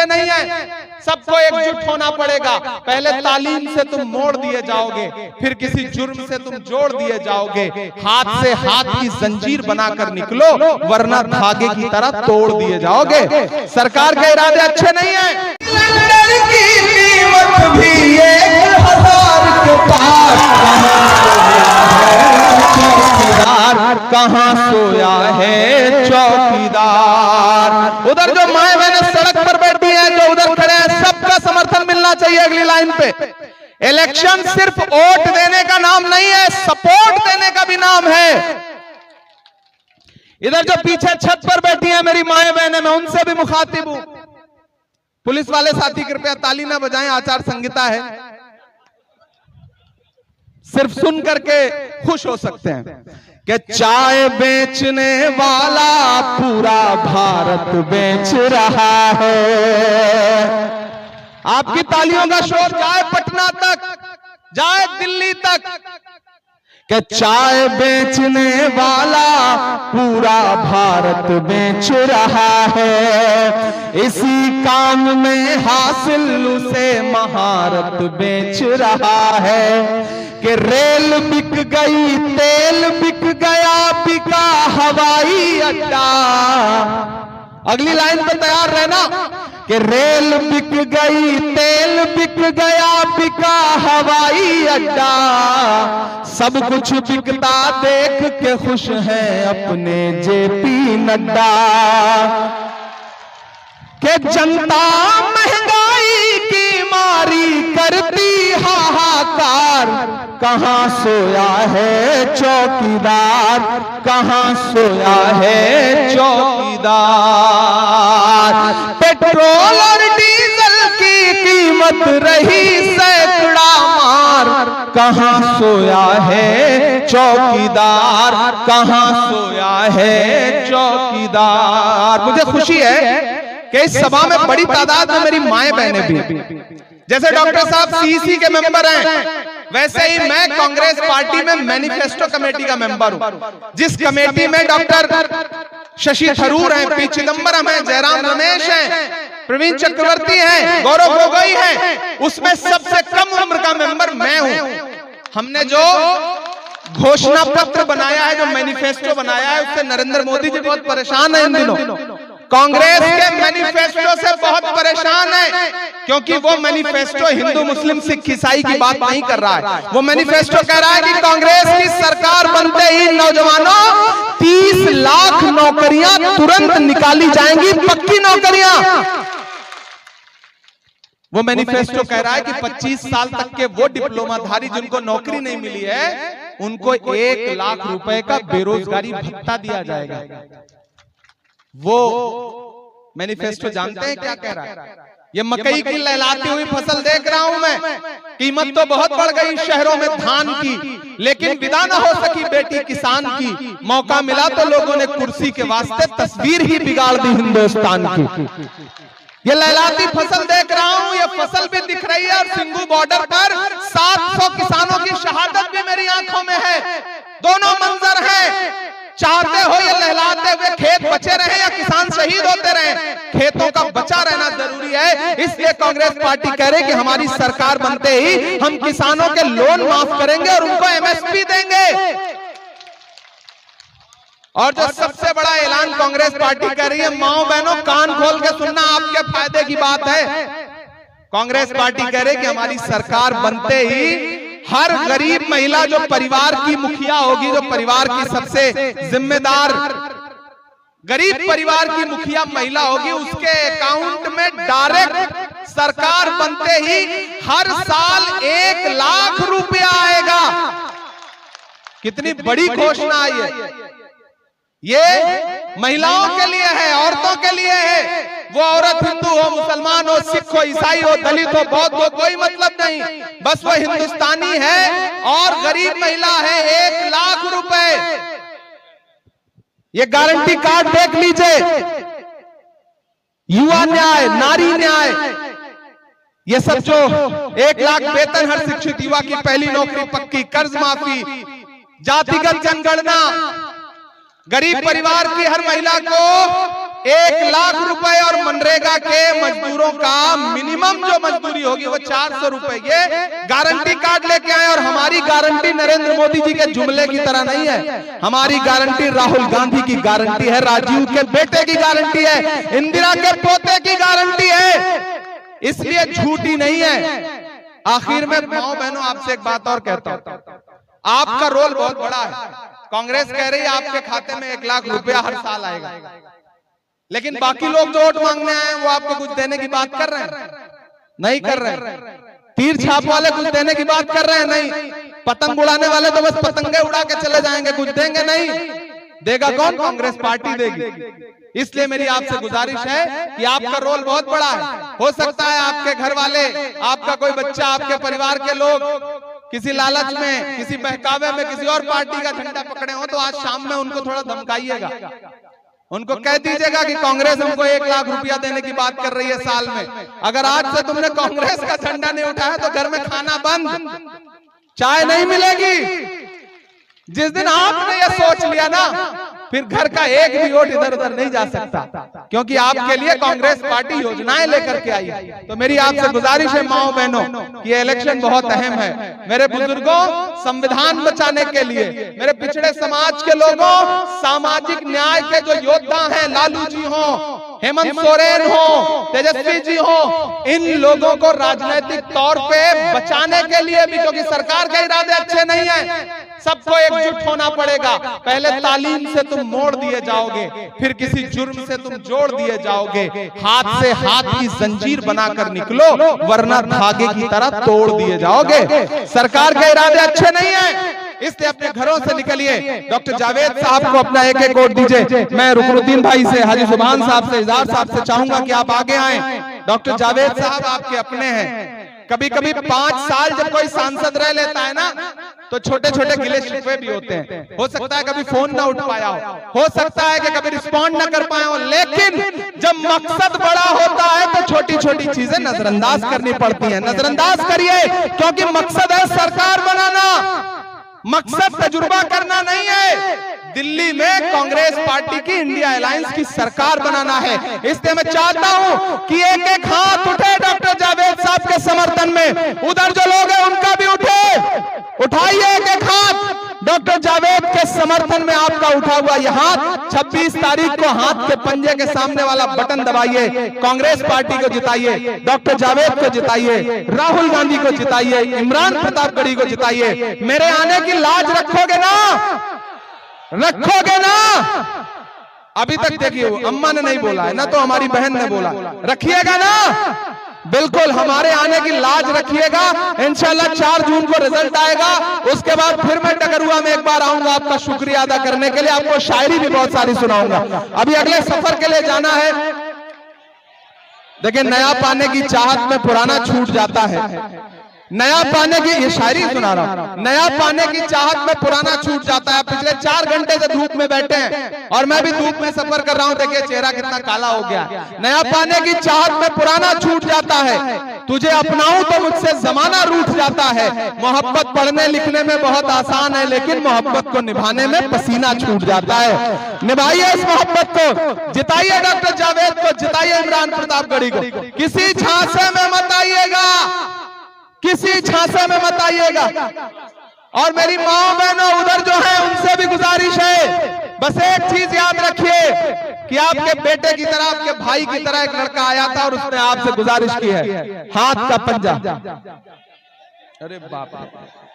नहीं है, सबको एकजुट होना पड़ेगा। पहले तालीम से तुम मोड़ दिए जाओगे, फिर किसी जुर्म से तुम जोड़ दिए जाओगे। हाथ से हाथ की जंजीर बनाकर निकलो, वरना धागे की तरह तोड़ दिए जाओगे। सरकार के इरादे अच्छे नहीं है। भी 1000 के पास कहां सोया है चौकीदार। उधर जो माए बहनें सड़क पर बैठी हैं, जो उधर खड़े हैं, सबका समर्थन मिलना चाहिए अगली लाइन पे। इलेक्शन सिर्फ वोट देने का नाम नहीं है, सपोर्ट देने का भी नाम है। इधर जो पीछे छत पर बैठी हैं मेरी माए बहनें, मैं उनसे भी मुखातिब हूं। पुलिस वाले साथी कृपया ताली ना बजाएं, आचार संहिता है। सिर्फ सुन करके खुश हो सकते हैं कि चाय बेचने वाला पूरा भारत बेच रहा है। आपकी तालियों का शोर जाए पटना तक, जाए दिल्ली तक, कि चाय बेचने वाला पूरा भारत बेच रहा है। इसी काम में हासिल उसे महारत बेच रहा है। कि रेल बिक गई, तेल बिक गया, बिका हवाई अड्डा। अगली लाइन पर तैयार रहना कि रेल बिक गई, तेल बिक गया, बिका हवाई अड्डा। सब कुछ बिकता देख के खुश है अपने जेपी नड्डा। कि जनता महंगाई की मारी करती हाहाकार, कहां सोया है चौकीदार, कहां सोया है चौकीदार। पेट्रोल और डीजल की कीमत रही सैकड़ा मार, कहां सोया है चौकीदार, कहां सोया है चौकीदार। मुझे खुशी है कि इस सभा में बड़ी तादाद में मेरी माएं बहनें भी, जैसे डॉक्टर साहब सीईसी के मेंबर हैं, वैसे ही मैं कांग्रेस पार्टी में मैनिफेस्टो कमेटी का मेंबर हूं, जिस कमेटी में डॉक्टर शशि थरूर हैं, पी चिदंबरम हैं, जयराम रमेश हैं, प्रवीण चक्रवर्ती हैं, गौरव गोगोई हैं, उसमें सबसे कम उम्र का मेंबर मैं हूं। हमने जो घोषणा पत्र बनाया है, जो मैनिफेस्टो बनाया है, उससे नरेंद्र मोदी जी बहुत परेशान है इन दिनों। कांग्रेस के मैनिफेस्टो से बहुत परेशान है, क्योंकि वो मैनिफेस्टो हिंदू मुस्लिम सिख ईसाई की बात नहीं कर रहा है। वो मैनिफेस्टो कह रहा है कि कांग्रेस की सरकार बनते ही नौजवानों 30 लाख नौकरियां तुरंत निकाली जाएंगी, पक्की नौकरियां। वो मैनिफेस्टो कह रहा है कि 25 साल तक के वो डिप्लोमाधारी जिनको नौकरी नहीं मिली है, उनको 1 लाख रुपए का बेरोजगारी भत्ता दिया जाएगा। वो मैनिफेस्टो जानते हैं क्या कह रहा है? ये मकई की लहलाती हुई फसल देख रहा हूं मैं, कीमत तो बहुत बढ़ गई शहरों में धान की, लेकिन विदा न हो सकी बेटी किसान की। मौका मिला तो लोगों ने कुर्सी के वास्ते तस्वीर ही बिगाड़ दी हिंदुस्तान की। ये लहलाती फसल देख रहा हूं, ये फसल भी दिख रही है, और सिंघू बॉर्डर पर 700 किसानों की शहादत भी मेरी आंखों में है। दोनों मंजर हैं। चाहते हो ये लहलाते हुए खेत बचे रहे या किसान शहीद होते रहे? खेतों का बचा रहना जरूरी है। इसलिए कांग्रेस पार्टी कह रही कि हमारी सरकार बनते ही हम किसानों के लोन माफ करेंगे और उनको एमएसपी देंगे। और जो सबसे बड़ा ऐलान कांग्रेस पार्टी कर रही है, माओ बहनों कान खोल के सुनना, आपके फायदे की बात है। कांग्रेस पार्टी कह रही कि हमारी सरकार बनते ही हर गरीब महिला जो परिवार की मुखिया होगी, जो परिवार की सबसे जिम्मेदार गरीब परिवार की मुखिया महिला होगी, उसके अकाउंट में डायरेक्ट सरकार बनते ही हर साल 1 लाख रुपया आएगा। कितनी बड़ी घोषणा आई है। ये महिलाओं के लिए है, औरतों के लिए है। वो औरत हिंदू हो, मुसलमान हो, सिख हो, ईसाई हो, दलित हो, बौद्ध हो, कोई मतलब नहीं, बस वो हिंदुस्तानी है और गरीब महिला है। 1 लाख रुपए, ये गारंटी कार्ड देख लीजिए। युवा न्याय, नारी न्याय, ये सब जो 1 लाख वेतन हर शिक्षित युवा की पहली नौकरी पक्की, कर्ज माफी, जातिगत जनगणना, गरीब परिवार की हर महिला को 1 लाख रुपए और मनरेगा के मजदूरों का मिनिमम जो मजदूरी होगी वो 400 रुपए, ये गारंटी कार्ड लेके आए। और हमारी गारंटी नरेंद्र मोदी जी के जुमले की तरह नहीं है, हमारी गारंटी राहुल गांधी की गारंटी है, राजीव के बेटे की गारंटी है, इंदिरा के पोते की गारंटी है, इसलिए झूठी नहीं है। आखिर में माओ बहनों आपसे एक बात और कहता हूं, आपका रोल बहुत बड़ा है। कांग्रेस कह रही है आपके खाते में 1 लाख रुपया हर साल आएगा, लेकिन बाकी लोग जो वोट मांगने आए वो आपको कुछ देने की बात कर रहे हैं? नहीं कर रहे हैं। तीर छाप वाले कुछ देने की बात कर रहे हैं? नहीं। पतंग उड़ाने वाले तो बस पतंगे उड़ा के चले जाएंगे, कुछ देंगे नहीं। देगा कौन? कांग्रेस पार्टी देगी। इसलिए मेरी आपसे गुजारिश है कि आपका रोल बहुत बड़ा है। हो सकता है आपके घर वाले, आपका कोई बच्चा, आपके परिवार के लोग किसी लालच में, किसी बहकावे में किसी और पार्टी का झंडा पकड़े हो, तो आज शाम में उनको थोड़ा धमकाइएगा, उनको कह दीजिएगा कि कांग्रेस हमको 1 लाख रुपया देने की बात कर रही है साल में। अगर आज से तुमने कांग्रेस का झंडा नहीं उठाया तो घर में खाना बंद, चाय नहीं मिलेगी। जिस दिन आपने ये सोच लिया ना, फिर घर का एक भी वोट इधर उधर नहीं जा सकता, क्योंकि आपके लिए कांग्रेस पार्टी योजनाएं लेकर के आई है। तो मेरी आपसे गुजारिश है माओ बहनों कि ये इलेक्शन बहुत अहम है। मेरे बुजुर्गों, संविधान बचाने के लिए, मेरे पिछड़े समाज के लोगों, सामाजिक न्याय के जो योद्धा हैं, लालू जी हो, हेमंत सोरेन हो, तेजस्वी जी हो, इन लोगों को राजनीतिक तौर पे बचाने के लिए भी, क्योंकि सरकार के इरादे अच्छे नहीं है, सबको एकजुट होना पड़ेगा। पहले तालीम से तुम मोड़ दिए जाओगे, फिर किसी जुर्म से तुम जोड़ दिए जाओगे। हाथ से हाथ की जंजीर बनाकर निकलो, वरना धागे की तरह तोड़ दिए जाओगे। सरकार के इरादे अच्छे नहीं है, इसलिए अपने घरों से निकलिए। डॉक्टर जावेद साहब को अपना एक वोट दीजिए। मैं रुकनुद्दीन भाई से, हाजी सुभान साहब से, इजहार साहब से चाहूंगा कि आप आगे आए। डॉक्टर जावेद साहब आपके अपने हैं। कभी कभी 5 साल जब कोई सांसद रह लेता है ना, तो छोटे छोटे गिले शिकवे भी होते हैं। हो सकता है कभी फोन ना उठ पाया हो सकता है कि कभी रिस्पॉन्ड ना कर पाया हो, लेकिन जब मकसद बड़ा होता है तो छोटी छोटी चीजें नजरअंदाज करनी पड़ती हैं। नजरअंदाज करिए, क्योंकि मकसद है सरकार बनाना, मकसद तजुर्बा करना नहीं है। दिल्ली में कांग्रेस पार्टी की इंडिया अलायंस की सरकार बनाना है। इसलिए मैं चाहता हूं कि एक एक हाथ उठे डॉक्टर जावेद साहब के समर्थन में। उधर जो लोग हैं उनका भी उठे, उठाइए एक एक हाथ। डॉक्टर जावेद के समर्थन में आपका उठा हुआ यह हाथ, 26 तारीख को हाथ के पंजे के सामने वाला बटन दबाइए, कांग्रेस पार्टी को जिताइए, डॉक्टर जावेद को जिताइए, राहुल गांधी को जिताइए, इमरान प्रतापगढ़ी को जिताइए। मेरे आने की लाज रखोगे ना? रखोगे ना? अभी तक देखिए, अम्मा ने नहीं बोला है ना, तो हमारी बहन ने बोला, रखिएगा ना? बिल्कुल, हमारे आने की लाज रखिएगा। इंशाल्लाह 4 जून को रिजल्ट आएगा, उसके बाद फिर मैं डगरुआ में एक बार आऊंगा आपका शुक्रिया अदा करने के लिए। आपको शायरी भी बहुत सारी सुनाऊंगा। अभी अगले सफर के लिए जाना है। देखिए, नया पाने की चाहत में पुराना छूट जाता है। नया पाने की, ये शायरी सुना रहा हूं, नया पाने की चाहत में पुराना छूट जाता है। पिछले 4 घंटे से धूप में बैठे हैं और मैं भी धूप में सफर कर रहा हूं। देखिए चेहरा कितना काला हो गया। नया पाने की चाहत में पुराना छूट जाता है। तुझे अपनाऊं तो मुझसे जमाना रूठ जाता है। मोहब्बत पढ़ने लिखने में बहुत आसान है, लेकिन मोहब्बत को निभाने में पसीना छूट जाता है। निभाइए इस मोहब्बत को, जिताइए डॉक्टर जावेद को, जिताइए इमरान प्रतापगढ़ी को। किसी झांसे में मत आइएगा, किसी झांसे में मत आइएगा। और मेरी माओ बहनों उधर जो है उनसे भी गुजारिश है, बस एक चीज याद रखिए कि आपके बेटे की तरह, आपके भाई की तरह एक लड़का आया था और उसने आपसे गुजारिश की है, हाथ का पंजा। अरे बाप रे।